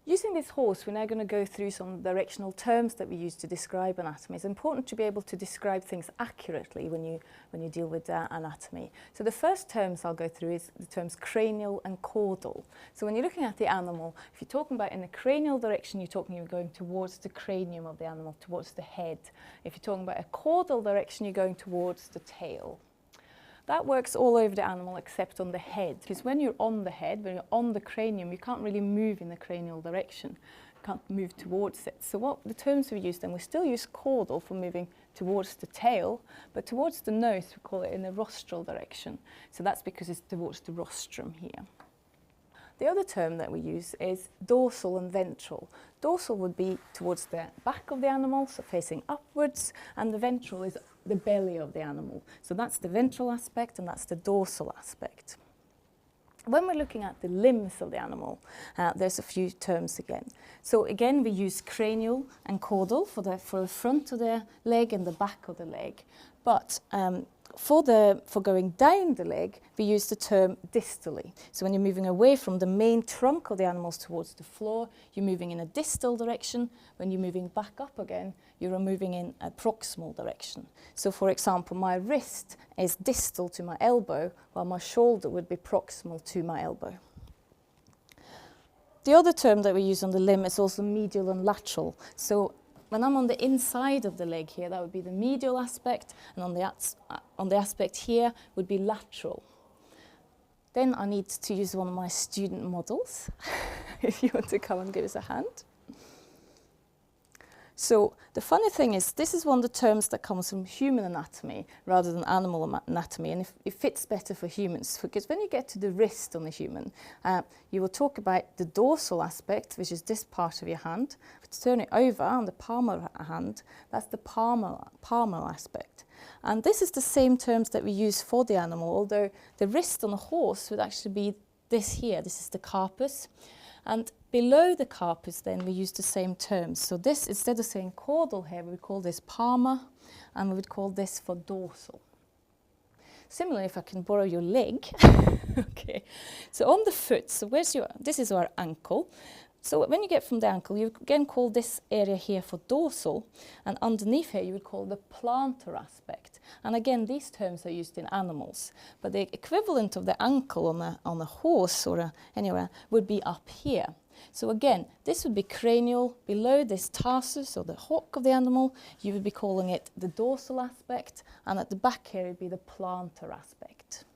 Using this horse, we're now going to go through some directional terms that we use to describe anatomy. It's important to be able to describe things accurately when you deal with anatomy. So the first terms I'll go through is the terms cranial and caudal. So when you're looking at the animal, if you're talking about in the cranial direction, you're going towards the cranium of the animal, towards the head. If you're talking about a caudal direction, you're going towards the tail. That works all over the animal except on the head, because when you're on the head, when you're on the cranium, you can't really move in the cranial direction. You can't move towards it. So what the terms we use then, we still use caudal for moving towards the tail, but towards the nose, we call it in the rostral direction. So that's because it's towards the rostrum here. The other term that we use is dorsal and ventral. Dorsal would be towards the back of the animal, so facing upwards, and the ventral is the belly of the animal. So that's the ventral aspect and that's the dorsal aspect. When we're looking at the limbs of the animal, there's a few terms again. So again, we use cranial and caudal for the front of the leg and the back of the leg. But for going down the leg, we use the term distally. So when you're moving away from the main trunk of the animals towards the floor, you're moving in a distal direction. When you're moving back up again, you're moving in a proximal direction. So for example, my wrist is distal to my elbow, while my shoulder would be proximal to my elbow. The other term that we use on the limb is also medial and lateral. So when I'm on the inside of the leg here, that would be the medial aspect, and on the aspect here would be lateral. Then I need to use one of my student models, if you want to come and give us a hand. So the funny thing is, this is one of the terms that comes from human anatomy rather than animal anatomy, and it fits better for humans, because when you get to the wrist on the human, you will talk about the dorsal aspect, which is this part of your hand. If you turn it over on the palm of the hand, that's the palmar aspect. And this is the same terms that we use for the animal, although the wrist on a horse would actually be this here. This is the carpus. And below the carpus then we use the same terms. So this, instead of saying caudal here, we would call this palmar, and we would call this for dorsal. Similarly, if I can borrow your leg. Okay, so on the foot, so this is our ankle. So when you get from the ankle, you again call this area here for dorsal, and underneath here you would call the plantar aspect. And again, these terms are used in animals, but the equivalent of the ankle on a horse or anywhere would be up here. So again, this would be cranial. Below this tarsus or the hock of the animal, you would be calling it the dorsal aspect, and at the back here it would be the plantar aspect.